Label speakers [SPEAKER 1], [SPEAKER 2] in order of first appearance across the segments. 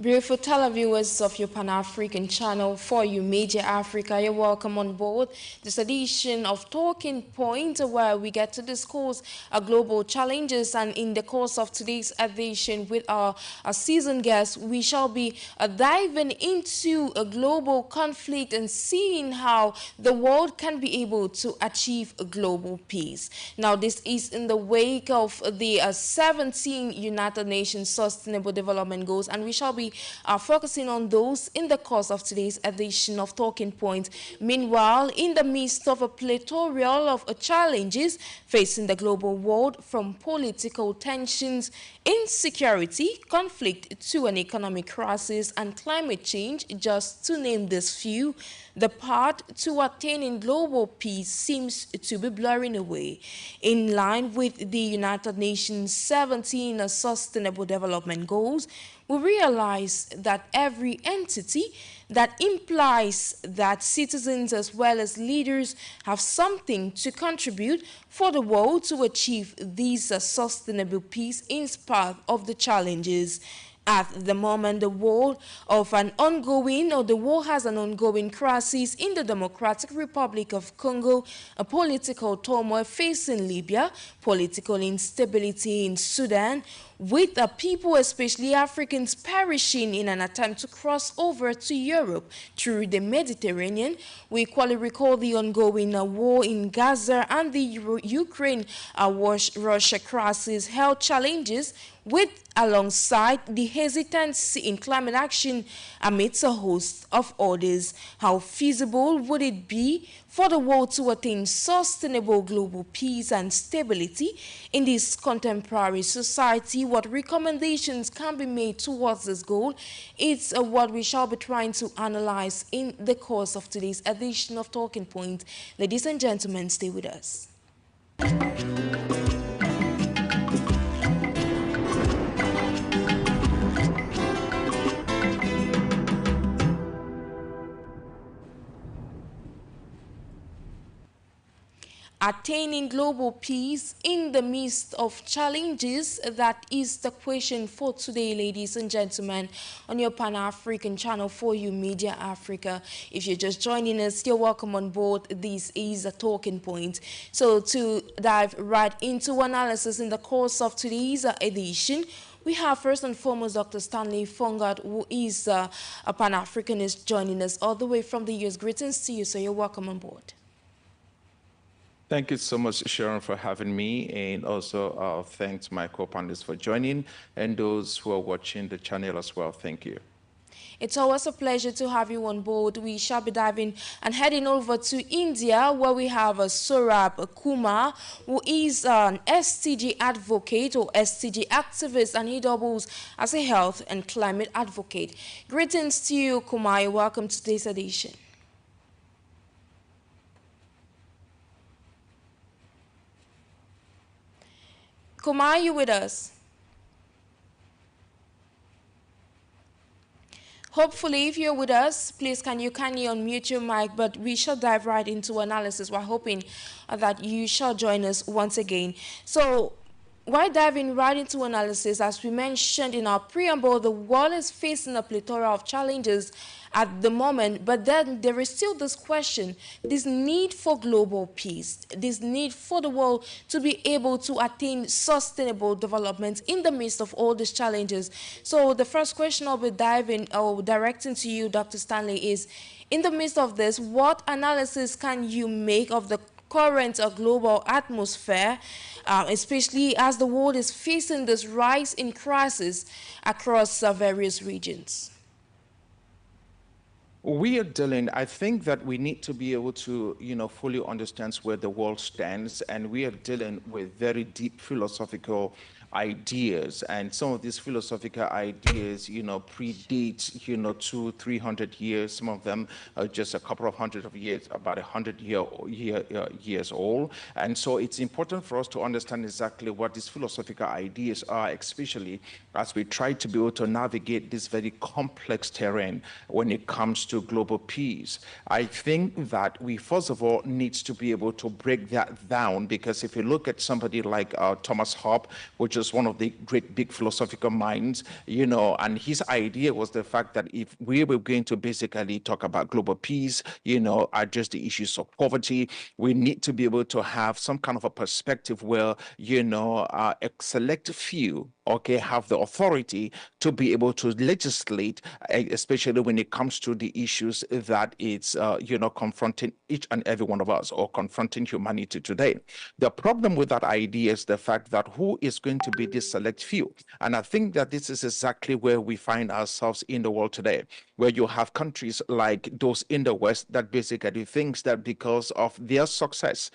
[SPEAKER 1] Beautiful televiewers of your Pan-African channel, For You Media Africa, you're welcome on board this edition of Talking Point, where we get to discuss global challenges. And in the course of today's edition with our seasoned guest, we shall be diving into a global conflict and seeing how the world can be able to achieve a global peace. Now, this is in the wake of the 17 United Nations Sustainable Development Goals, and we shall be focusing on those in the course of today's edition of Talking Point. Meanwhile, in the midst of a plethora of challenges facing the global world, from political tensions, insecurity, conflict to an economic crisis and climate change, just to name this few, the path to attaining global peace seems to be blurring away. In line with the United Nations 17 Sustainable Development Goals, we realize that every entity that implies that citizens as well as leaders have something to contribute for the world to achieve these sustainable peace in spite of the challenges. At the moment, the world has an ongoing crisis in the Democratic Republic of Congo, a political turmoil facing Libya, political instability in Sudan, with the people, especially Africans, perishing in an attempt to cross over to Europe through the Mediterranean. We equally recall the ongoing war in Gaza and the Ukraine-Russia crisis, health challenges, with alongside the hesitancy in climate action amidst a host of others. How feasible would it be for the world to attain sustainable global peace and stability in this contemporary society? What recommendations can be made towards this goal? It's what we shall be trying to analyze in the course of today's edition of Talking Point. Ladies and gentlemen, stay with us. Attaining global peace in the midst of challenges, that is the question for today, ladies and gentlemen, on your Pan-African channel, For You Media Africa. If you're just joining us, you're welcome on board. This is a Talking Point. So to dive right into analysis in the course of today's edition, we have first and foremost Dr. Stanley FONGOD, who is a Pan-Africanist, joining us all the way from the US. Greetings to you, so you're welcome on board.
[SPEAKER 2] Thank you so much, Sharon, for having me, and also thanks my co-panelists for joining, and those who are watching the channel as well. Thank you.
[SPEAKER 1] It's always a pleasure to have you on board. We shall be diving and heading over to India, where we have Saurabh Kumar, who is an STG advocate or STG activist, and he doubles as a health and climate advocate. Greetings to you, Kumar. Welcome to today's edition. Kumar, are you with us? Hopefully, if you're with us, please can you kindly unmute your mic, but we shall dive right into analysis. We're hoping that you shall join us once again. So, while diving right into analysis, as we mentioned in our preamble, the world is facing a plethora of challenges at the moment, but then there is still this question, this need for global peace, this need for the world to be able to attain sustainable development in the midst of all these challenges. So the first question I'll be directing to you, Dr. Stanley, is, in the midst of this, what analysis can you make of the current global atmosphere, especially as the world is facing this rise in crisis across various regions?
[SPEAKER 2] We are dealing, I think that we need to be able to, fully understand where the world stands, and we are dealing with very deep philosophical ideas, and some of these philosophical ideas, predate, 200-300 years. Some of them are just a couple of hundred of years, about 100 years old. And so it's important for us to understand exactly what these philosophical ideas are, especially as we try to be able to navigate this very complex terrain when it comes to global peace. I think that we, first of all, need to be able to break that down, because if you look at somebody like Thomas Hopp, which is one of the great big philosophical minds, you know, and his idea was the fact that if we were going to basically talk about global peace, you know, address the issues of poverty, we need to be able to have some kind of a perspective where, you know, a select few, okay, have the authority to be able to legislate, especially when it comes to the issues that it's, you know, confronting each and every one of us or confronting humanity today. The problem with that idea is the fact that who is going to be this select few? And I think that this is exactly where we find ourselves in the world today, where you have countries like those in the West that basically thinks that because of their success,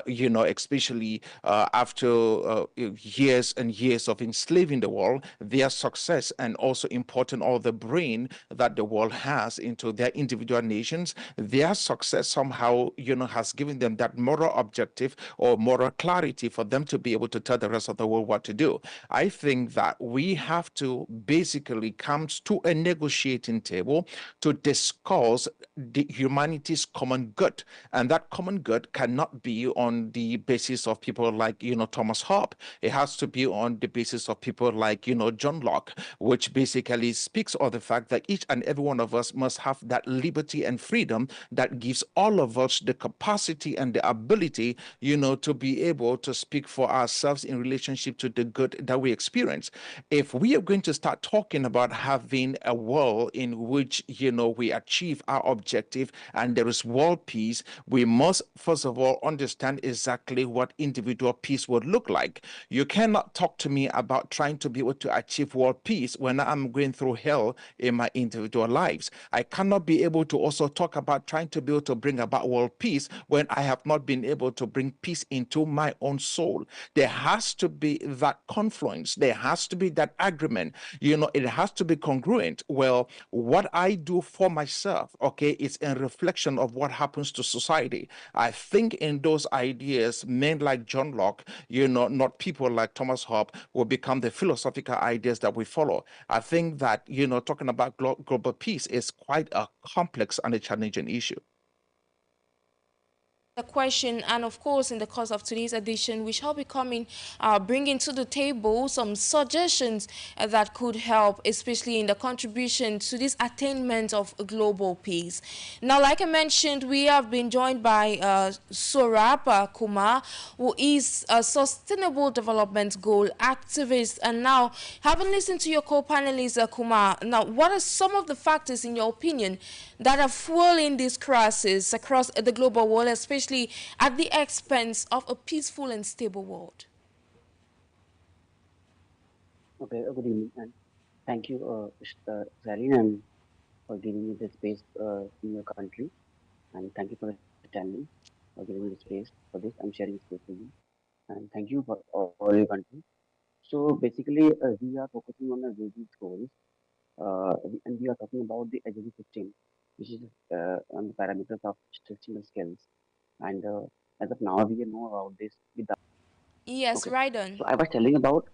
[SPEAKER 2] you know, especially after years and years of enslaving the world, their success and also importing all the brain that the world has into their individual nations, their success somehow, you know, has given them that moral objective or moral clarity for them to be able to tell the rest of the world what to do. I think that we have to basically come to a negotiating table to discuss the humanity's common good, and that common good cannot be on the basis of people like, you know, Thomas Hopp. It has to be on the basis of people like, you know, John Locke, which basically speaks of the fact that each and every one of us must have that liberty and freedom that gives all of us the capacity and the ability, you know, to be able to speak for ourselves in relationship to the good that we experience. If we are going to start talking about having a world in which, you know, we achieve our objective and there is world peace, we must first of all understand exactly what individual peace would look like. You cannot talk to me about trying to be able to achieve world peace when I'm going through hell in my individual lives. I cannot be able to also talk about trying to be able to bring about world peace when I have not been able to bring peace into my own soul. There has to be that confluence. There has to be that agreement. You know, it has to be congruent. Well, what I do for myself, okay, is a reflection of what happens to society. I think in those ideas, men like John Locke, you know, not people like Thomas Hobbes, will become the philosophical ideas that we follow. I think that, you know, talking about global peace is quite a complex and a challenging issue.
[SPEAKER 1] The question, and of course in the course of today's edition we shall be bringing to the table some suggestions that could help, especially in the contribution to this attainment of global peace. Now, like I mentioned, we have been joined by Sorap Kumar, who is a sustainable development goal activist. And now, having listened to your co-panelist Kumar, now what are some of the factors in your opinion that are fueling this crisis across the global world, especially at the expense of a peaceful and stable world?
[SPEAKER 3] Okay, good evening, and thank you, Sally, and for giving me the space in your country, and thank you for Stanley for giving me the space for this. I'm sharing space with you, and thank you for all your country. So basically, we are focusing on the SDGs goals, and we are talking about the SDG 15, which is on the parameters of statistical skills, and as of now, we know about this without.
[SPEAKER 1] Yes,
[SPEAKER 3] Okay,
[SPEAKER 1] right on.
[SPEAKER 3] so I was telling about.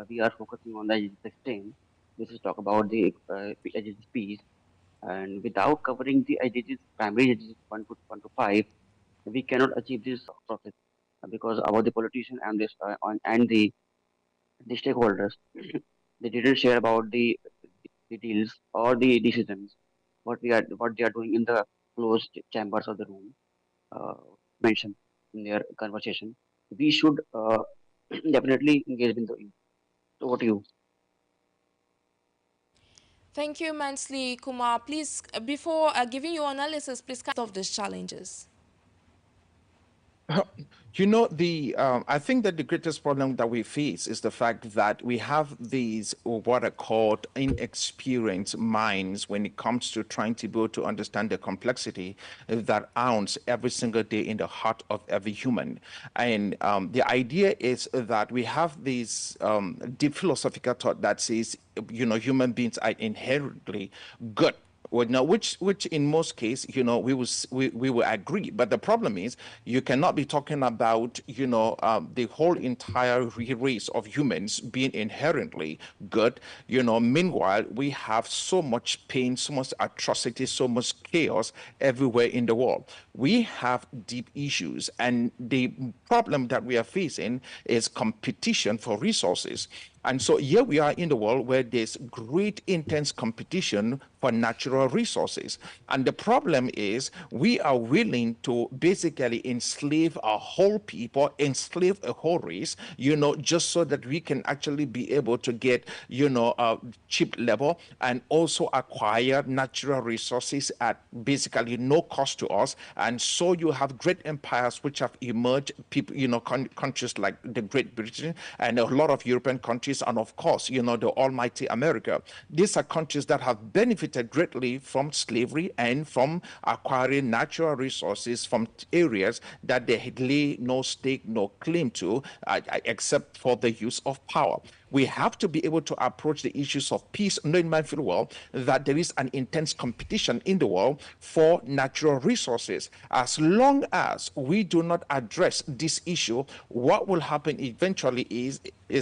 [SPEAKER 3] We are focusing on the SDG 16. This is talk about the SDGs piece, and without covering the SDGs primary SDGs 1 to 5, we cannot achieve this process because our the politician and and the stakeholders they didn't share about the deals or the decisions what they are doing in the closed chambers of the room uh, mentioned in their conversation. We should definitely engage in the. So what do you?
[SPEAKER 1] Thank you immensely, Kumar. Please, before giving your analysis, please cut off these challenges.
[SPEAKER 2] You know, I think that the greatest problem that we face is the fact that we have these what are called inexperienced minds when it comes to trying to be able to understand the complexity that owns every single day in the heart of every human. And the idea is that we have this deep philosophical thought that says, you know, human beings are inherently good. Well, now, which in most cases, you know, we will agree. But the problem is, you cannot be talking about, you know, the whole entire race of humans being inherently good. You know, meanwhile, we have so much pain, so much atrocity, so much chaos everywhere in the world. We have deep issues, and the problem that we are facing is competition for resources. And so here we are in the world where there's great intense competition for natural resources. And the problem is we are willing to basically enslave a whole people, enslave a whole race, you know, just so that we can actually be able to get, you know, cheap level and also acquire natural resources at basically no cost to us. And so you have great empires which have emerged, people, you know, countries like the Great Britain and a lot of European countries, and of course, you know, the almighty America. These are countries that have benefited greatly from slavery and from acquiring natural resources from areas that they lay no stake, no claim to, except for the use of power. We have to be able to approach the issues of peace, knowing mindful well that there is an intense competition in the world for natural resources. As long as we do not address this issue, what will happen eventually is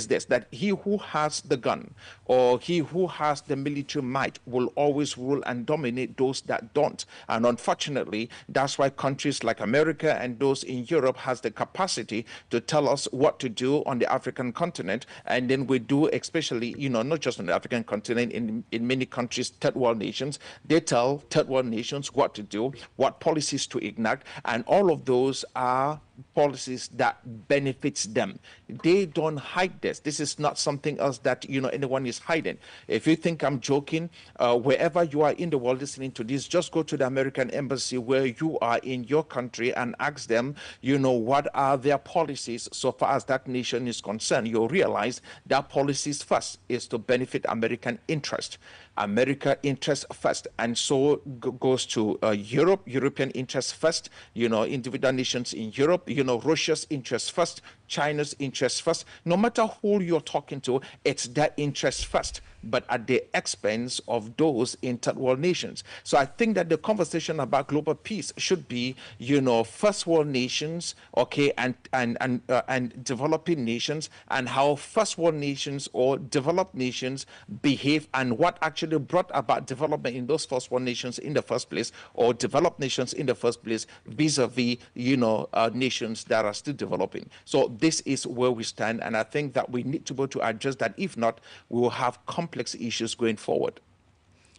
[SPEAKER 2] this, that he who has the gun or he who has the military might will always rule and dominate those that don't. And unfortunately, that's why countries like America and those in Europe has the capacity to tell us what to do on the African continent, and then we do, especially, you know, not just on the African continent, in many countries, third world nations, they tell third world nations what to do, what policies to enact, and all of those are policies that benefits them. They don't hide this. This is not something else that, you know, anyone is hiding. If you think I'm joking, wherever you are in the world listening to this, just go to the American embassy where you are in your country and ask them, you know, what are their policies so far as that nation is concerned. You'll realize that policies first is to benefit American interest. America interest first, and so goes to Europe, European interest first, you know, individual nations in Europe, you know, Russia's interest first, China's interest first. No matter who you're talking to, it's their interest first, but at the expense of those in third world nations. So I think that the conversation about global peace should be, you know, first world nations, okay, and developing nations, and how first world nations or developed nations behave, and what actually brought about development in those first world nations in the first place, or developed nations in the first place, vis-a-vis, you know, nations that are still developing. So this is where we stand, and I think that we need to be able to address that. If not, we will have complex issues going forward.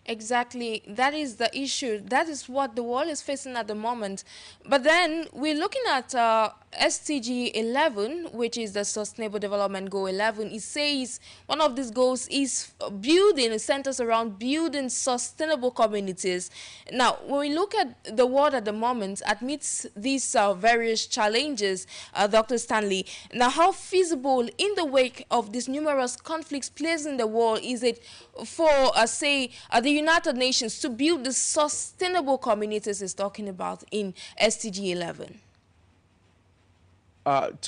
[SPEAKER 1] Exactly, that is the issue. That is what the world is facing at the moment. But then we're looking at SDG 11, which is the Sustainable Development Goal 11. It says one of these goals is building, it centers around building sustainable communities. Now, when we look at the world at the moment, amidst these various challenges, Dr. Stanley, now how feasible in the wake of these numerous conflicts placed in the world is it for, say, the United Nations to build the sustainable communities is talking about in SDG 11?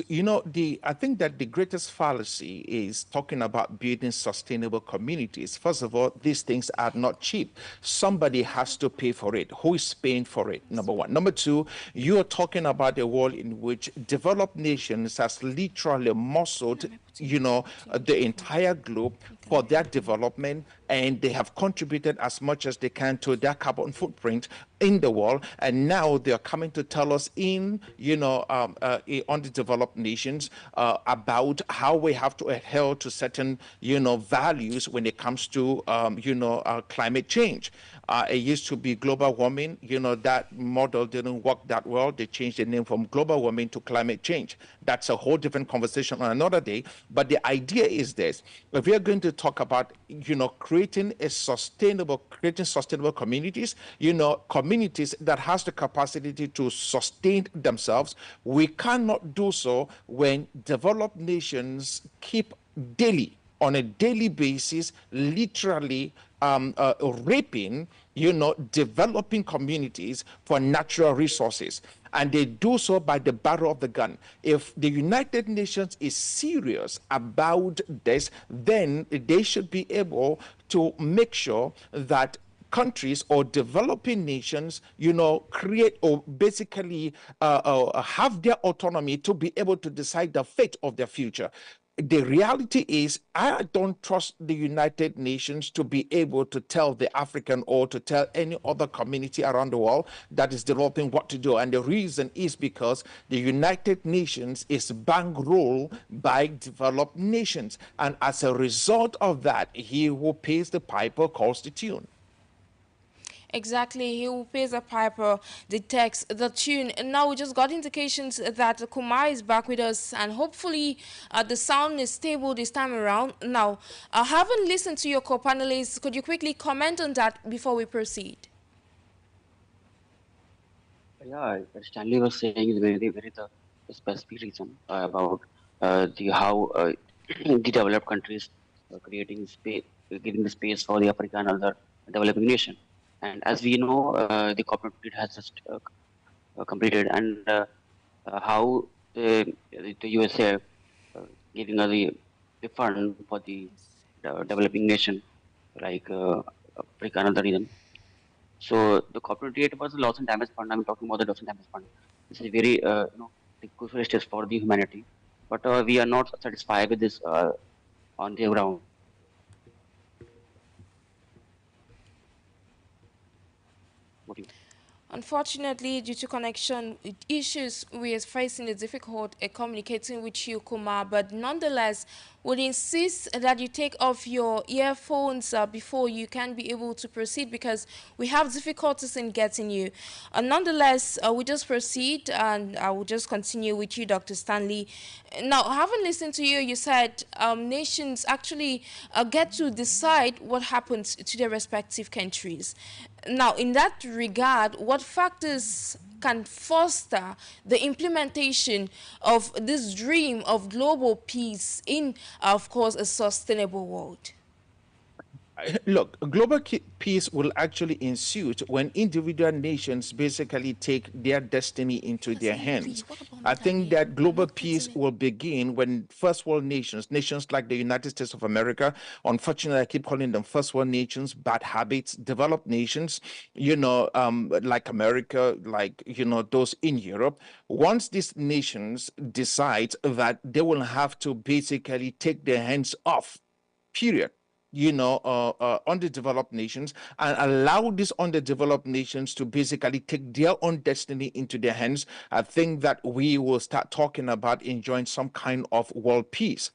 [SPEAKER 2] You know, I think that the greatest fallacy is talking about building sustainable communities. First of all, these things are not cheap. Somebody has to pay for it. Who is paying for it? Number one. Number two, you are talking about a world in which developed nations has literally muscled, you know, the entire globe for their development, and they have contributed as much as they can to their carbon footprint in the world. And now they are coming to tell us in, you know, on the developed nations about how we have to adhere to certain, you know, values when it comes to, you know, climate change. It used to be global warming. You know, that model didn't work that well. They changed the name from global warming to climate change. That's a whole different conversation on another day. But the idea is this: if we are going to talk about, you know, creating sustainable communities, you know, communities that has the capacity to sustain themselves, we cannot do so when developed nations keep on a daily basis, literally raping, you know, developing communities for natural resources. And they do so by the barrel of the gun. If the United Nations is serious about this, then they should be able to make sure that countries or developing nations, create or basically have their autonomy to be able to decide the fate of their future. The reality is, I don't trust the United Nations to be able to tell the African or to tell any other community around the world that is developing what to do. And the reason is because the United Nations is bankrolled by developed nations. And as a result of that, he who pays the piper calls the tune.
[SPEAKER 1] Exactly, he who pays the piper detects the tune. And now we just got indications that Kumar is back with us, and hopefully the sound is stable this time around. Now, I haven't listened to your co-panelists. Could you quickly comment on that before we proceed?
[SPEAKER 3] Yeah, Stanley was saying is very the specific reason about the how the developed countries creating space, giving the space for the Africa and other developing nation. And as we know, the corporate has just completed, and how the USA giving us the fund for the developing nation like Africa and other region. So the corporate rate was a loss and damage fund. I'm talking about the loss and damage fund. This is very the crucial stage for the humanity, but we are not satisfied with this on the ground. What do you?
[SPEAKER 1] Unfortunately, due to connection issues, we are facing a difficult communicating with you, Kumar. But nonetheless, would insist that you take off your earphones before you can be able to proceed, because we have difficulties in getting you. Nonetheless, we just proceed, and I will just continue with you, Dr. Stanley. Now, having listened to you, you said nations actually get to decide what happens to their respective countries. Now, in that regard, what factors can foster the implementation of this dream of global peace in, of course, a sustainable world?
[SPEAKER 2] Look, global peace will actually ensue when individual nations basically take their destiny into their hands. I think that global peace will begin when first world nations, nations like the United States of America, unfortunately, I keep calling them first world nations, bad habits, developed nations, like America, like, those in Europe. Once these nations decide that they will have to basically take their hands off, period, underdeveloped nations, and allow these underdeveloped nations to basically take their own destiny into their hands, I think that we will start talking about enjoying some kind of world peace.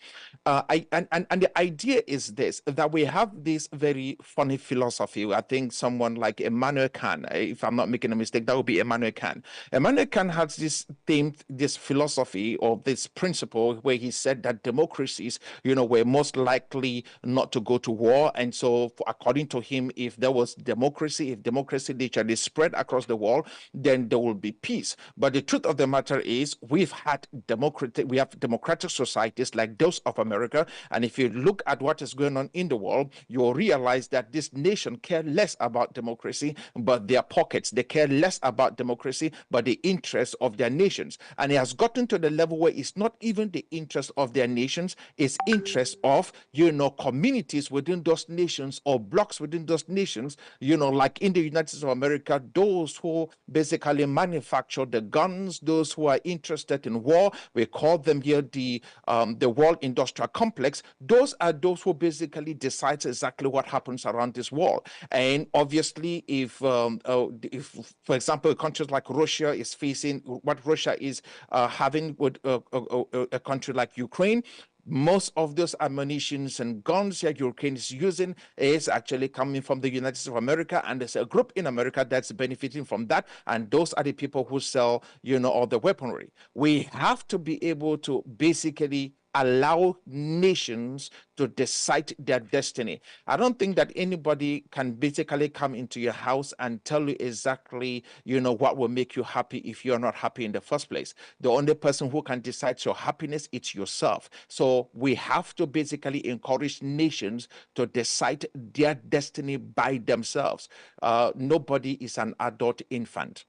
[SPEAKER 2] And the idea is this, that we have this very funny philosophy. I think someone like Immanuel Kant, if I'm not making a mistake, that would be Immanuel Kant. Immanuel Kant has this philosophy or this principle where he said that democracies, were most likely not to go to war. And so, according to him, if there was democracy, if democracy literally spread across the world, then there will be peace. But the truth of the matter is, we have democratic societies like those of America. And if you look at what is going on in the world, you'll realize that this nation care less about democracy, but their pockets. They care less about democracy, but the interests of their nations. And it has gotten to the level where it's not even the interest of their nations, it's interest of, communities within those nations or blocks within those nations, like in the United States of America, those who basically manufacture the guns, those who are interested in war, we call them here the World Industrial Complex. Those are those who basically decide exactly what happens around this world. And obviously, if for example, countries like Russia is facing what Russia is having with a country like Ukraine, most of those ammunitions and guns that Ukraine is using is actually coming from the United States of America, and there's a group in America that's benefiting from that, and those are the people who sell, all the weaponry. We have to be able to basically allow nations to decide their destiny. I don't think that anybody can basically come into your house and tell you exactly, what will make you happy if you're not happy in the first place. The only person who can decide your happiness, it's yourself. So we have to basically encourage nations to decide their destiny by themselves. Nobody is an adult infant.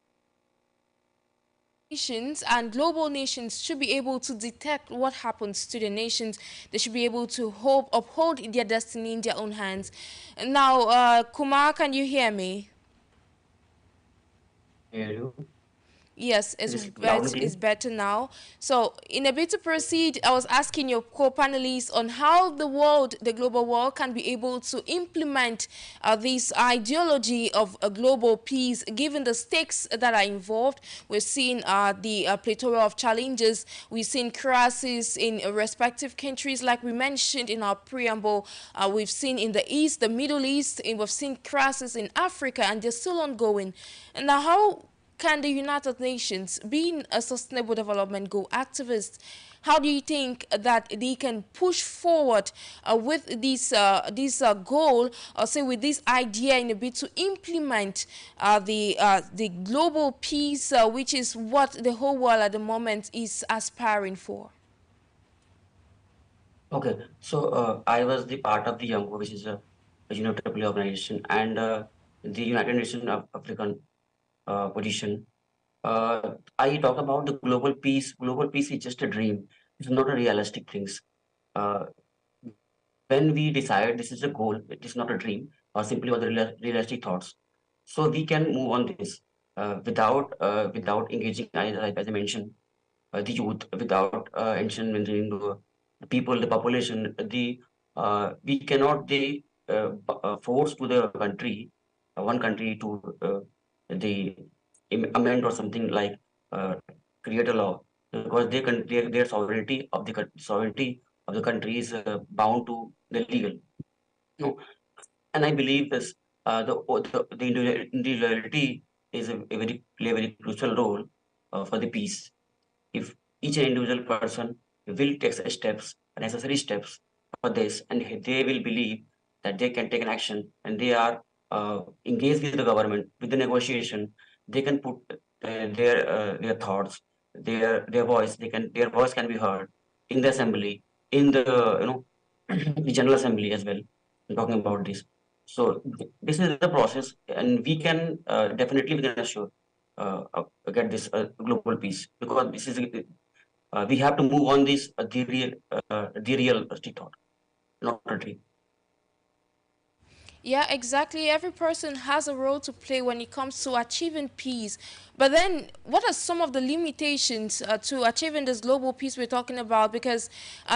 [SPEAKER 1] nations and global nations should be able to detect what happens to the nations. They should be able to uphold their destiny in their own hands. Now, Kumar, can you hear me?
[SPEAKER 4] Hear you.
[SPEAKER 1] Yes,
[SPEAKER 4] It is loud and clear.
[SPEAKER 1] it's better now. So, in a bit to proceed, I was asking your co-panelists on how the world, the global world, can be able to implement this ideology of a global peace, given the stakes that are involved. We're seeing the plethora of challenges. We've seen crises in respective countries, like we mentioned in our preamble. We've seen in the East, the Middle East, and we've seen crises in Africa, and they're still ongoing. And now, how can the United Nations, being a sustainable development goal activist, how do you think that they can push forward with this goal, or say with this idea, in a bit to implement the global peace, which is what the whole world at the moment is aspiring for?
[SPEAKER 4] Okay, so I was the part of the YUMCO, which is a UNFAA organization, and the United Nations of African position. I talk about the global peace. Global peace is just a dream. It's not a realistic things. Uh, when we decide this is a goal, it is not a dream or simply other realistic thoughts. So we can move on this without engaging, as I mentioned, the youth, without mentioning the people, the population, we cannot force to the country, one country to the amend or something like uh, create a law, because their sovereignty of the country is bound to the legal. No, and I believe this the individuality is play a very crucial role for the peace. If each individual person will take steps, necessary steps for this, and they will believe that they can take an action, and they are engaged with the government, with the negotiation, they can put their thoughts, their voice can be heard in the assembly, in the the general assembly as well. I'm talking about this. So this is the process, and we can definitely we can assure get this global peace, because this is we have to move on this the real thought, not a dream.
[SPEAKER 1] Yeah, exactly. Every person has a role to play when it comes to achieving peace. But then, what are some of the limitations to achieving this global peace we're talking about? Because,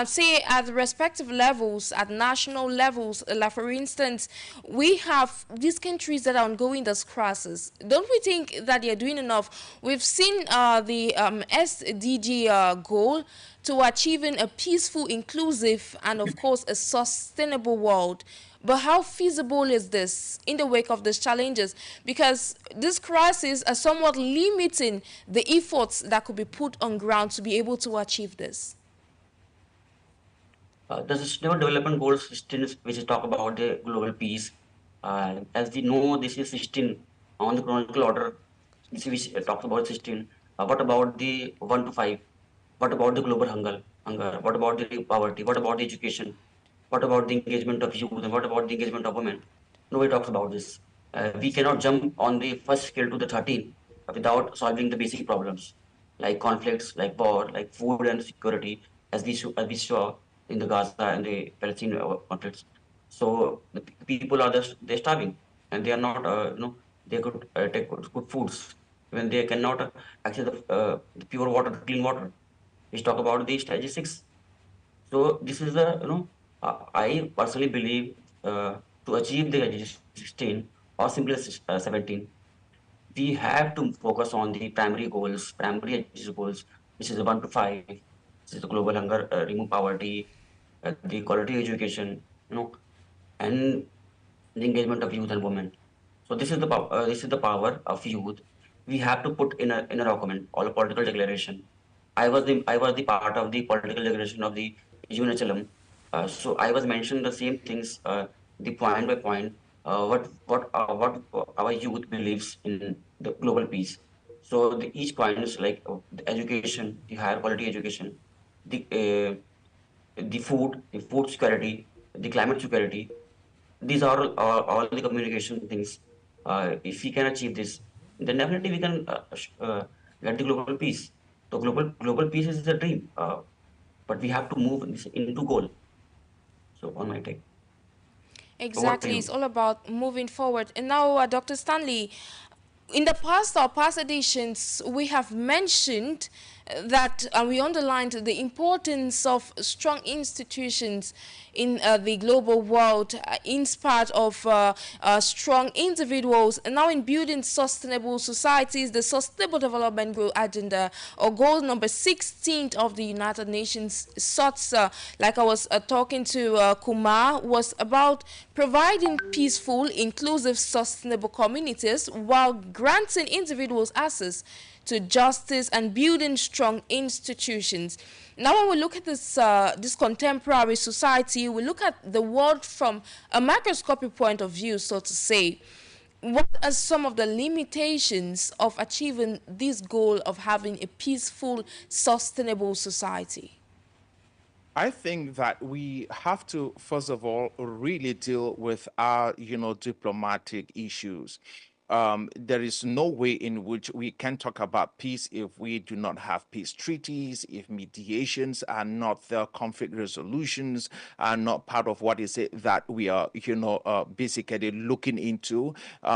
[SPEAKER 1] say, at the respective levels, at national levels, like for instance, we have these countries that are ongoing this crisis. Don't we think that they're doing enough? We've seen the SDG goal to achieving a peaceful, inclusive, and of course, a sustainable world. But how feasible is this in the wake of these challenges? Because these crises are somewhat limiting the efforts that could be put on ground to be able to achieve this.
[SPEAKER 4] The Sustainable Development Goals 16, which is talk about the global peace. As we know, this is 16 on the chronological order. This is which talks about 16. What about the 1 to 5? What about the global hunger? What about the poverty? What about the education? What about the engagement of youth? And what about the engagement of women? Nobody talks about this. We cannot jump on the first scale to the 13 without solving the basic problems like conflicts, like war, like food and security, as we saw in the Gaza and the Palestine conflicts. So the people are just they're starving, and they are not they could take good foods when they cannot access the pure water, the clean water. Let's talk about the strategy 6. So this is the I personally believe to achieve the SDG 16 or simply 17, we have to focus on the primary SDG goals, which is the 1 to 5, which is the global hunger, remove poverty, the quality education, and the engagement of youth and women. So this is the power of youth. We have to put in a document or a political declaration. I was the part of the political declaration of the UNHLM. So I was mentioning the same things, the point by point, what our youth believes in the global peace. So each point is like the education, the higher quality education, the the food security, the climate security. These are all the communication things. If we can achieve this, then definitely we can get the global peace. So global peace is a dream, but we have to move into goal. So on my take. Over to
[SPEAKER 1] Exactly, it's
[SPEAKER 4] you.
[SPEAKER 1] all about moving forward. And now, Dr. Stanley, in the past or past editions, we have mentioned that we underlined the importance of strong institutions in the global world, in spite of strong individuals. And now, in building sustainable societies, the Sustainable Development Goal Agenda, or goal number 16 of the United Nations, sorts, like I was talking to Kumar, was about providing peaceful, inclusive, sustainable communities while granting individuals access to justice and building strong institutions. Now, when we look at this contemporary society, we look at the world from a microscopic point of view, so to say. What are some of the limitations of achieving this goal of having a peaceful, sustainable society?
[SPEAKER 2] I think that we have to, first of all, really deal with our, diplomatic issues. There is no way in which we can talk about peace if we do not have peace treaties, if mediations are not the conflict resolutions, are not part of what is it that we are, basically looking into.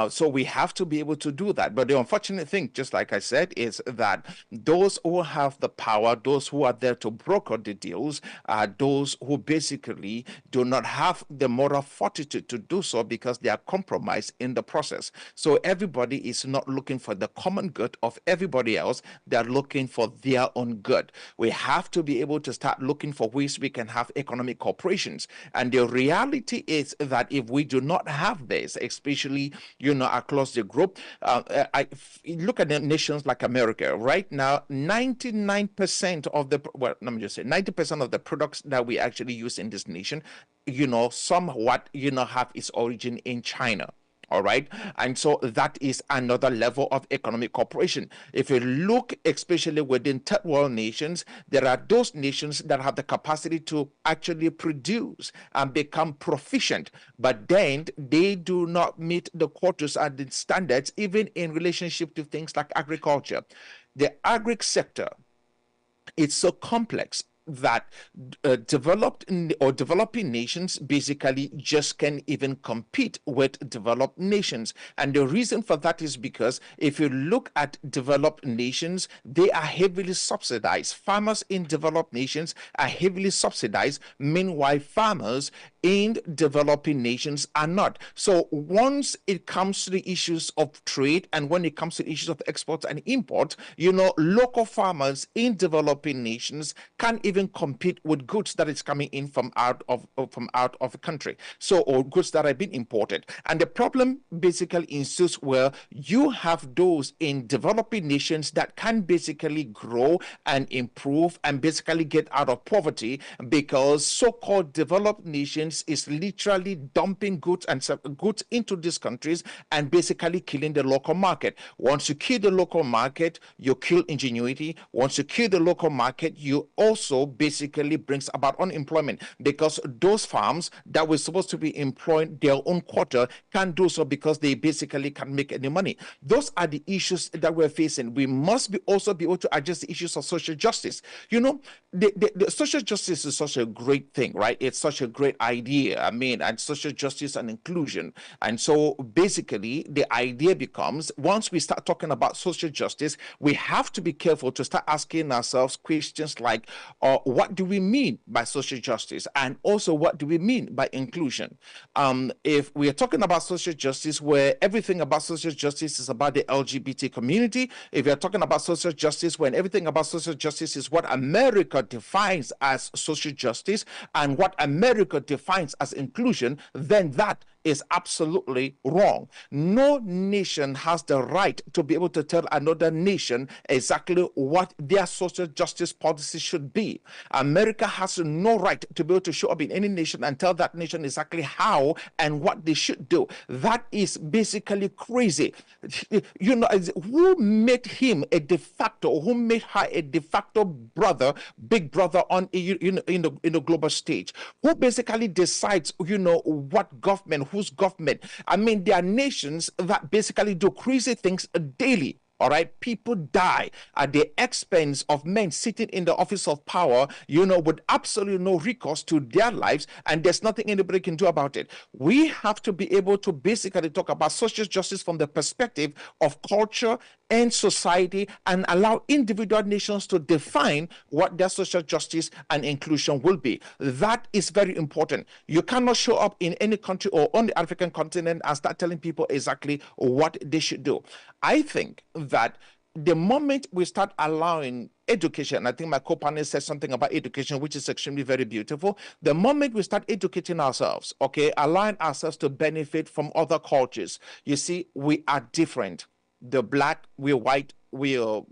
[SPEAKER 2] So we have to be able to do that. But the unfortunate thing, just like I said, is that those who have the power, those who are there to broker the deals, are those who basically do not have the moral fortitude to do so because they are compromised in the process. So everybody is not looking for the common good of everybody else. They're looking for their own good. We have to be able to start looking for ways we can have economic corporations. And the reality is that if we do not have this, especially, across the group, look at the nations like America. Right now, 99% of the, well, let me just say, 90% of the products that we actually use in this nation, somewhat, have its origin in China. All right. And so that is another level of economic cooperation. If you look, especially within third world nations, there are those nations that have the capacity to actually produce and become proficient, but then they do not meet the quotas and the standards, even in relationship to things like agriculture. The agri sector, it's so complex that developing nations basically just can't even compete with developed nations. And the reason for that is because if you look at developed nations, they are heavily subsidized. Farmers in developed nations are heavily subsidized. Meanwhile, farmers in developing nations are not. So once it comes to the issues of trade and when it comes to issues of exports and import, local farmers in developing nations can't even compete with goods that is coming in from out of the country, or goods that have been imported. And the problem basically ensues where you have those in developing nations that can basically grow and improve and basically get out of poverty, because so-called developed nations is literally dumping goods into these countries and basically killing the local market. Once you kill the local market, you kill ingenuity. Once you kill the local market, you also basically brings about unemployment, because those farms that were supposed to be employing their own quota can't do so because they basically can't make any money. Those are the issues that we're facing. We must also be able to address the issues of social justice. The social justice is such a great thing, right? It's such a great idea. And social justice and inclusion. And so basically the idea becomes, once we start talking about social justice, we have to be careful to start asking ourselves questions like, what do we mean by social justice? And also, what do we mean by inclusion? If we are talking about social justice, where everything about social justice is about the LGBT community, if you're talking about social justice, when everything about social justice is what America defines as social justice and what America defines as inclusion, then that is absolutely wrong. No nation has the right to be able to tell another nation exactly what their social justice policy should be. America has no right to be able to show up in any nation and tell that nation exactly how and what they should do. That is basically crazy. Who made him a de facto, who made her a de facto brother, big brother on in the global stage? Who basically decides, what government, whose government? There are nations that basically do crazy things daily. All right, people die at the expense of men sitting in the office of power, with absolutely no recourse to their lives, and there's nothing anybody can do about it. We have to be able to basically talk about social justice from the perspective of culture and society, and allow individual nations to define what their social justice and inclusion will be. That is very important. You cannot show up in any country or on the African continent and start telling people exactly what they should do. I think that the moment we start allowing education, I think my co-panelist said something about education, which is extremely very beautiful. The moment we start educating ourselves, okay, allowing ourselves to benefit from other cultures, you see, we are different. The black, we're white, we are,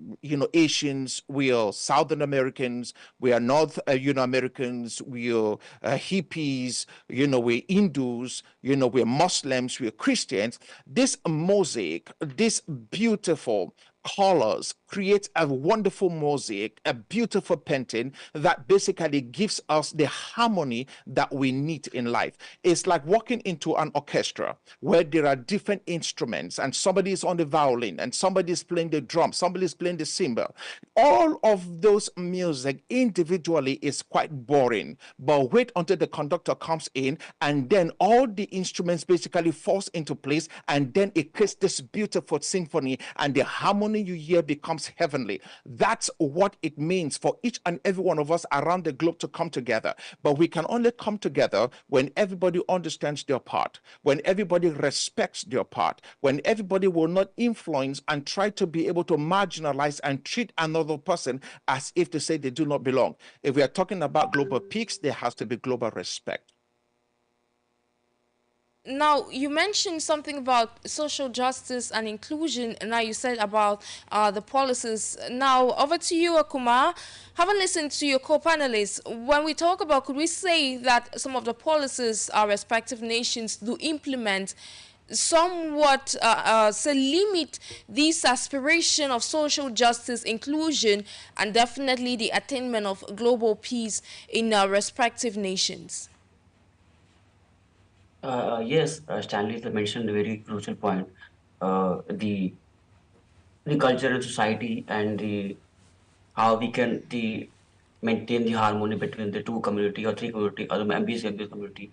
[SPEAKER 2] Asians, we are Southern Americans, we are North, Americans, we are hippies, we're Hindus, we're Muslims, we're Christians. This mosaic, this beautiful colors create a wonderful mosaic, a beautiful painting that basically gives us the harmony that we need in life. It's like walking into an orchestra where there are different instruments, and somebody is on the violin, and somebody is playing the drum, somebody is playing the cymbal. All of those music individually is quite boring, but wait until the conductor comes in, and then all the instruments basically falls into place, and then it creates this beautiful symphony, and the harmony you hear becomes heavenly. That's what it means for each and every one of us around the globe to come together. But we can only come together when everybody understands their part, when everybody respects their part, when everybody will not influence and try to be able to marginalize and treat another person as if to say they do not belong. If we are talking about global peace, there has to be global respect.
[SPEAKER 1] Now, you mentioned something about social justice and inclusion, and now you said about the policies. Now, over to you, Akuma. Having listened to your co-panelists, when we talk about, could we say that some of the policies our respective nations do implement somewhat limit this aspiration of social justice, inclusion, and definitely the attainment of global peace in our respective nations?
[SPEAKER 4] Yes, Stanley mentioned a very crucial point. The culture and society, and the how we can maintain the harmony between the two community or three community or the members of the community.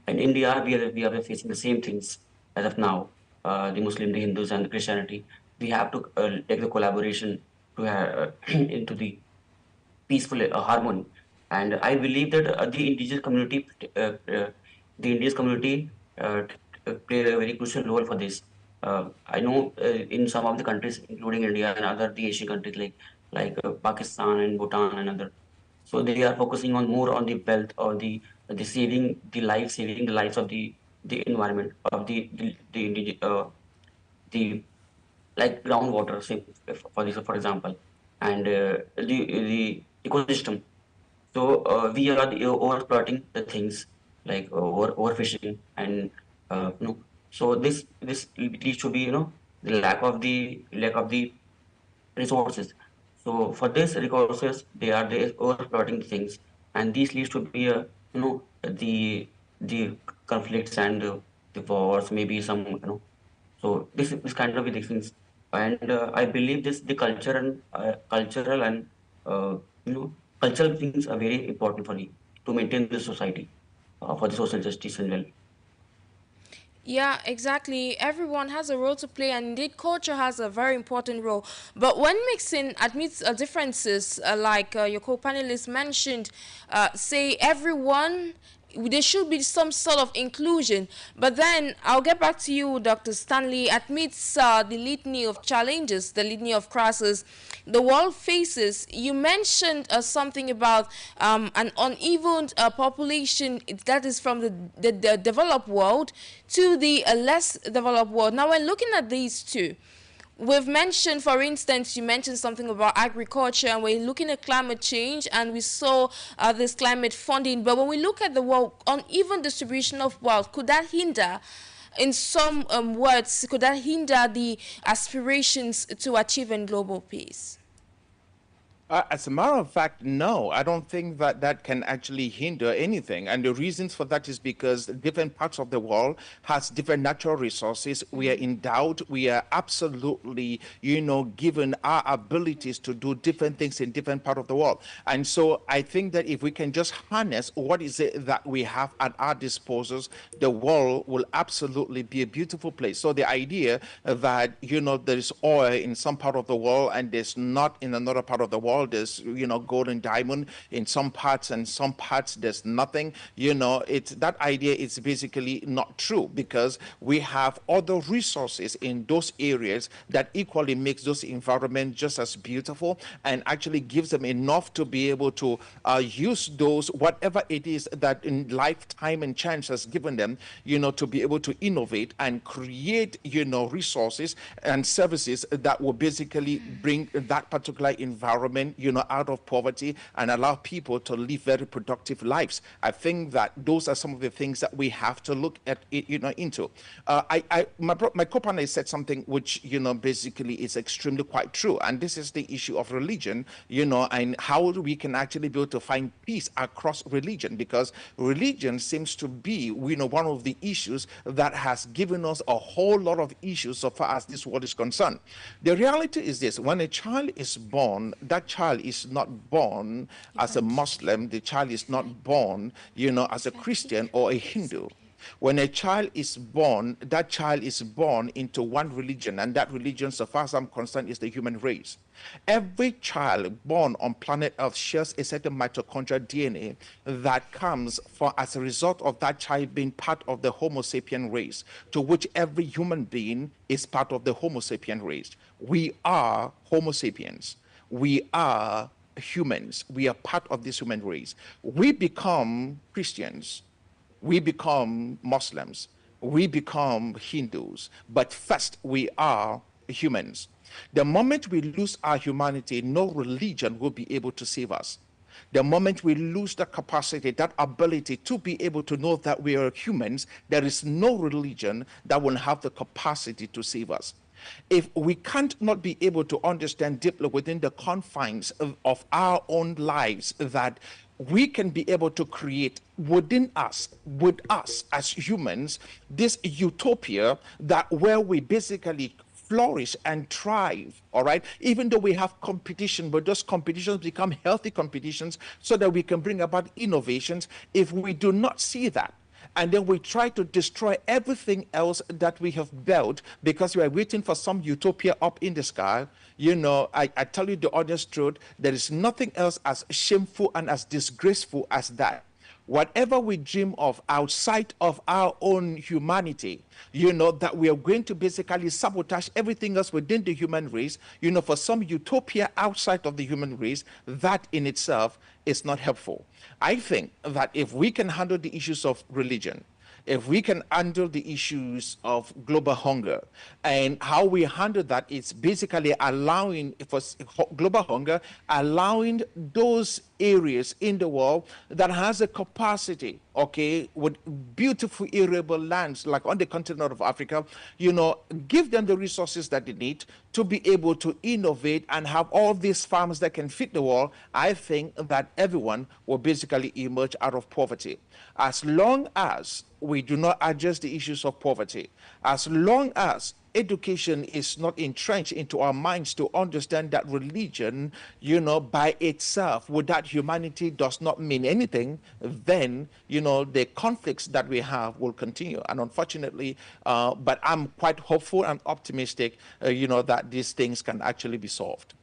[SPEAKER 4] In India, we are facing the same things as of now. The Muslim, the Hindus, and the Christianity. We have to take the collaboration to into the peaceful harmony. And I believe that uh, uh, the indigenous community play a very crucial role for this. I know in some of the countries, including India and other the Asian countries like Pakistan and Bhutan and other, so they are focusing on more on the wealth or the saving the lives of the environment of the like groundwater, say, for this, for example, and the ecosystem. So we are overexploiting the things like overfishing and So this leads to be the lack of the resources. So for these resources, they overexploiting things, and this leads to be the conflicts and the wars, maybe some So this kind of things, and I believe this the cultural and uh, you know cultural things are very important for me to maintain the society for the social justice as well.
[SPEAKER 1] Yeah, exactly. Everyone has a role to play, and indeed, culture has a very important role. But when mixing admits differences, like your co-panelists mentioned, say everyone, there should be some sort of inclusion. But then I'll get back to you, Dr. Stanley. Admits the litany of challenges, the litany of crises the world faces. You mentioned something about an uneven population that is from the developed world to the less developed world. Now, when looking at these two, we've mentioned, for instance, you mentioned something about agriculture, and we're looking at climate change, and we saw this climate funding. But when we look at the world, uneven distribution of wealth, could that hinder, in some words, could that hinder the aspirations to achieve in global peace?
[SPEAKER 2] As a matter of fact, no, I don't think that that can actually hinder anything. And the reasons for that is because different parts of the world has different natural resources. We are endowed, we are absolutely, given our abilities to do different things in different part of the world. And so I think that if we can just harness what is it that we have at our disposals, the world will absolutely be a beautiful place. So the idea that, there is oil in some part of the world and there's not in another part of the world, there's gold and diamond in some parts, and some parts there's nothing. It's that idea is basically not true, because we have other resources in those areas that equally makes those environments just as beautiful, and actually gives them enough to be able to use those, whatever it is that in lifetime and chance has given them, to be able to innovate and create resources and services that will basically bring that particular environment out of poverty and allow people to live very productive lives. I think that those are some of the things that we have to look at into. My co-partner said something which basically is extremely quite true, and this is the issue of religion, and how we can actually be able to find peace across religion, because religion seems to be one of the issues that has given us a whole lot of issues so far as this world is concerned. The reality is this: when a child is born, that child is not born as a Muslim, the child is not born, as a Christian or a Hindu. When a child is born, that child is born into one religion, and that religion, so far as I'm concerned, is the human race. Every child born on planet Earth shares a certain mitochondrial DNA that comes as a result of that child being part of the Homo sapien race, to which every human being is part of the Homo sapien race. We are Homo sapiens. We are humans. We are part of this human race. We become Christians. We become Muslims. We become Hindus. But first, we are humans. The moment we lose our humanity, no religion will be able to save us. The moment we lose the capacity, that ability to be able to know that we are humans, there is no religion that will have the capacity to save us. If we can't not be able to understand deeply within the confines of our own lives that we can be able to create within us, with us as humans, this utopia that where we basically flourish and thrive, all right? Even though we have competition, but those competitions become healthy competitions so that we can bring about innovations. If we do not see that, and then we try to destroy everything else that we have built because we are waiting for some utopia up in the sky, I tell you the honest truth, there is nothing else as shameful and as disgraceful as that. Whatever we dream of outside of our own humanity, that we are going to basically sabotage everything else within the human race, for some utopia outside of the human race, that in itself is not helpful. I think that if we can handle the issues of religion, if we can handle the issues of global hunger, and how we handle that, it's basically allowing for global hunger, allowing those areas in the world that has a capacity, okay, with beautiful arable lands like on the continent of Africa, give them the resources that they need to be able to innovate and have all these farms that can fit the world. I think that everyone will basically emerge out of poverty. As long as we do not address the issues of poverty, as long as education is not entrenched into our minds to understand that religion, by itself, without humanity, does not mean anything, then, the conflicts that we have will continue. And unfortunately, but I'm quite hopeful and optimistic, that these things can actually be solved.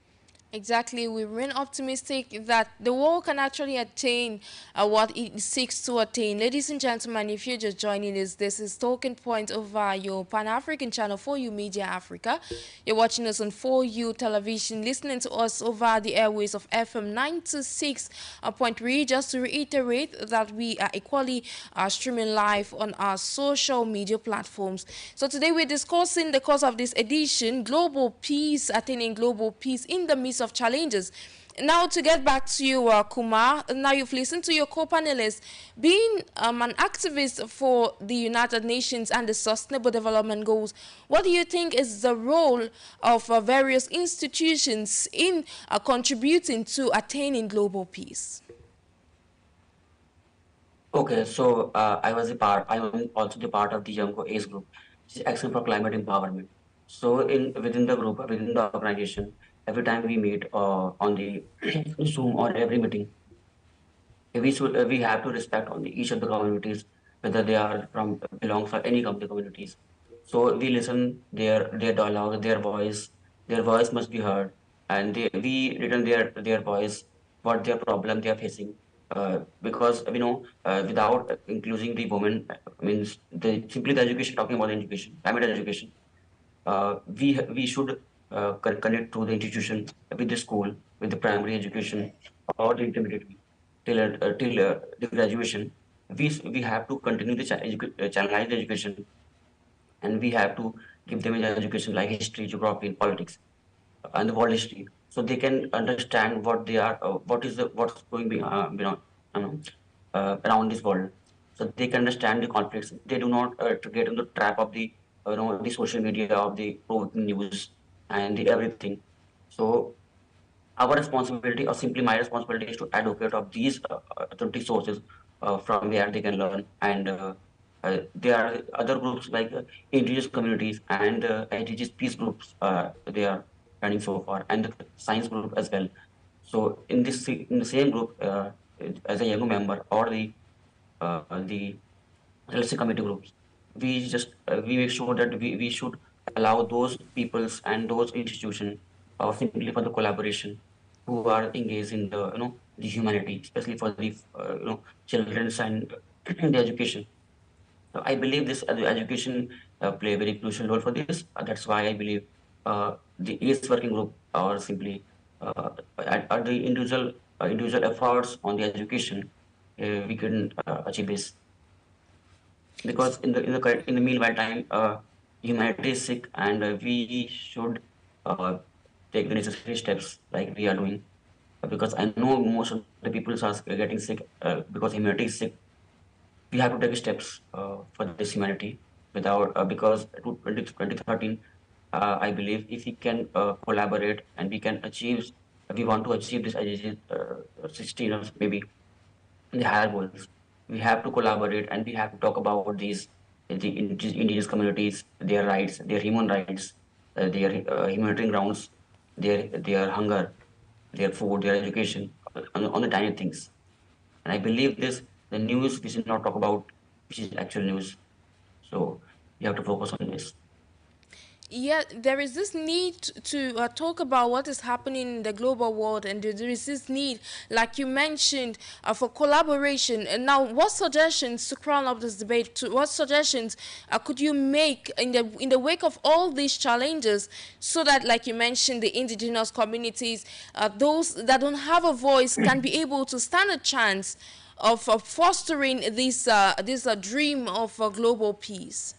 [SPEAKER 1] Exactly. We remain optimistic that the world can actually attain what it seeks to attain. Ladies and gentlemen, if you're just joining us, this is Talking Point over your Pan-African channel, For You Media Africa. You're watching us on For You Television, listening to us over the airways of FM 96.3. Just to reiterate that we are equally streaming live on our social media platforms. So today we're discussing the cause of this edition, global peace, attaining global peace in the midst of challenges. Now to get back to you, Kumar, now you've listened to your co-panelists. Being an activist for the United Nations and the Sustainable Development Goals, what do you think is the role of various institutions in contributing to attaining global peace?
[SPEAKER 4] Okay, so I am also the part of the Young Age group, which is Action for Climate Empowerment. So within the group, within the organization, every time we meet on the Zoom or every meeting, we have to respect on each of the communities, whether they are from belongs for any of the communities. So we listen their dialogue, their voice must be heard, and we return their voice, what their problem they are facing. Because we know without including the women, means simply the education, talking about the education, climate education, we should connect to the institution with the school, with the primary education or the intermediate till the graduation. We have to continue the channelized education, and we have to give them an education like history, geography, and politics, and the world history, so they can understand what they are, what's going around this world, so they can understand the conflicts. They do not to get into the trap of the the social media of the provoking news and the everything. So our responsibility, or simply my responsibility, is to advocate of these authentic sources from where they can learn. And there are other groups like indigenous communities and indigenous peace groups. They are running so far, and the science group as well. So in the same group, as a young member or the policy committee groups, we make sure that we should allow those peoples and those institutions simply for the collaboration, who are engaged in the the humanity, especially for the children's and the education. So I believe this education play a very crucial role for this. That's why I believe the ACE working group, or simply at the individual efforts on the education, we can achieve this. Because in the meanwhile time, humanity is sick, and we should uh, take the necessary steps like we are doing. Because I know most of the people are getting sick because humanity is sick. We have to take steps for this humanity without because to 2013, I believe if we can collaborate and we can achieve, we want to achieve this SDG 16 or maybe the higher goals. We have to collaborate and we have to talk about these the indigenous communities, their rights, their human rights, their humanitarian grounds, their hunger, their food, their education, on the tiny things. And I believe this, the news we should not talk about, which is actual news. So you have to focus on this.
[SPEAKER 1] Yeah, there is this need to talk about what is happening in the global world, and there is this need, like you mentioned, for collaboration. And now, what suggestions, to crown up this debate, what suggestions could you make in the wake of all these challenges, so that, like you mentioned, the indigenous communities, those that don't have a voice, can be able to stand a chance of fostering this dream of global peace?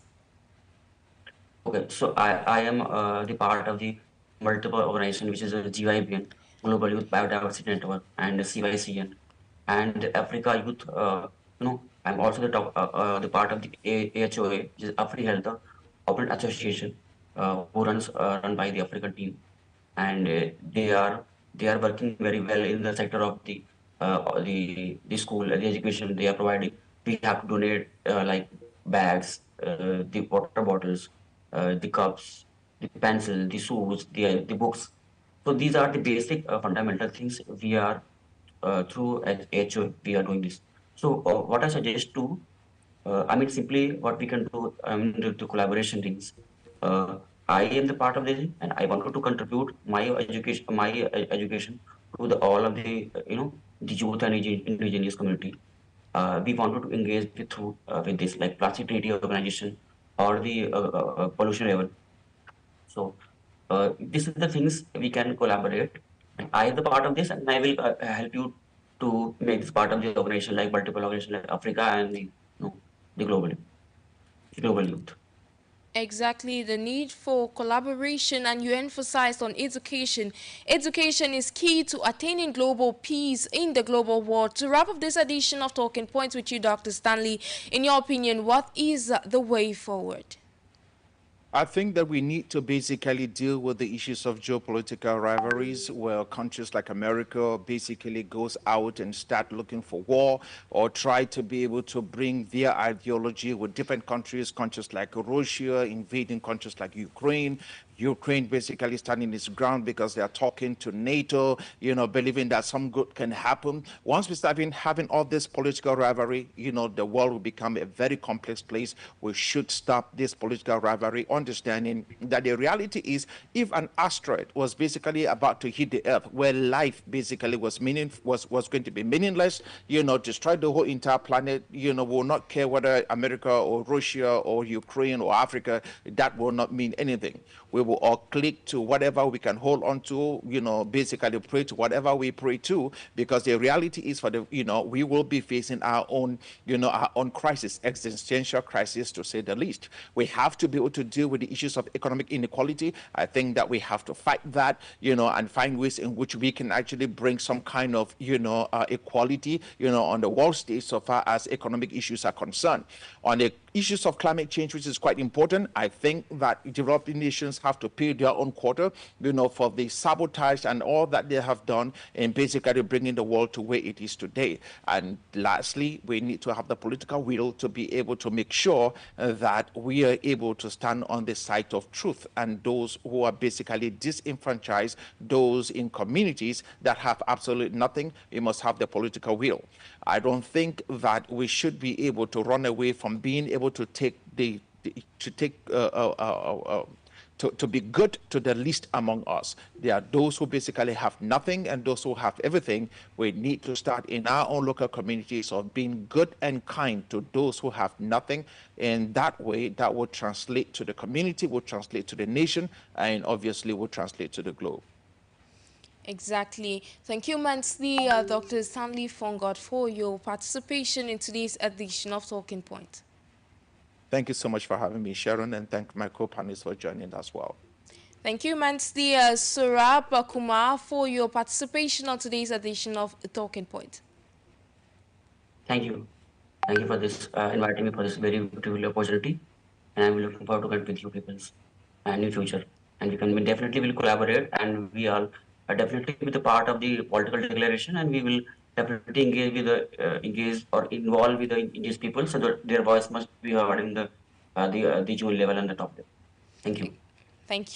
[SPEAKER 4] Okay, so I am the part of the multiple organization, which is a GYBN, Global Youth Biodiversity Network, and the CYCN, and the Africa Youth. I'm also the part of the AHOA, which is Afri Health Open Association, who run by the African team, and they are working very well in the sector of the school, the education they are providing. We have to donate like bags, the water bottles, the cups, the pencil, the shoes, the books. So these are the basic fundamental things we are through at HO we are doing this. So what I suggest to, I mean simply what we can do, the collaboration things. I am the part of this, and I wanted to contribute my education to the all of the the youth and indigenous community. We wanted to engage with this like plastic treaty organization or the pollution level. So these are the things we can collaborate. And I am the part of this, and I will help you to make this part of the organization, like multiple organization like Africa and the global youth.
[SPEAKER 1] Exactly, the need for collaboration, and you emphasized on education. Education is key to attaining global peace in the global world. To wrap up this edition of Talking Points with you, Dr. Stanley, in your opinion, what is the way forward?
[SPEAKER 2] I think that we need to basically deal with the issues of geopolitical rivalries, where countries like America basically goes out and start looking for war, or try to be able to bring their ideology with different countries, countries like Russia invading countries like Ukraine. Ukraine basically standing its ground because they are talking to NATO, believing that some good can happen. Once we start having all this political rivalry, the world will become a very complex place. We should stop this political rivalry, understanding that the reality is, if an asteroid was basically about to hit the Earth, where life basically was going to be meaningless, destroy the whole entire planet, will not care whether America or Russia or Ukraine or Africa, that will not mean anything. We will all click to whatever we can hold on to, basically pray to whatever we pray to, because the reality is, we will be facing our own crisis, existential crisis, to say the least. We have to be able to deal with the issues of economic inequality. I think that we have to fight that, and find ways in which we can actually bring some kind of, equality, on the world stage so far as economic issues are concerned. On the issues of climate change, which is quite important, I think that developing nations have to pay their own quota, for the sabotage and all that they have done in basically bringing the world to where it is today. And lastly, we need to have the political will to be able to make sure that we are able to stand on the side of truth, and those who are basically disenfranchised, those in communities that have absolutely nothing, we must have the political will. I don't think that we should be able to run away from being able to take to be good to the least among us. There are those who basically have nothing and those who have everything. We need to start in our own local communities of being good and kind to those who have nothing. In that way, that will translate to the community, will translate to the nation, and obviously will translate to the globe.
[SPEAKER 1] Exactly. Thank you, immensely, Dr. Stanley FONGOD, for your participation in today's edition of Talking Point.
[SPEAKER 2] Thank you so much for having me, Sharon, and thank my co-panelists for joining as well.
[SPEAKER 1] Thank you, immensely, Surab Kumar, for your participation on today's edition of Talking Point.
[SPEAKER 4] Thank you. Thank you for this, inviting me for this very beautiful opportunity. And I'm looking forward to connect with you people in the future. And we definitely will collaborate, and we all are definitely be the part of the political declaration, and we will definitely engage with engage or involve with the indigenous people, so that their voice must be heard in the June level and the top level. Thank you.
[SPEAKER 1] Thank you.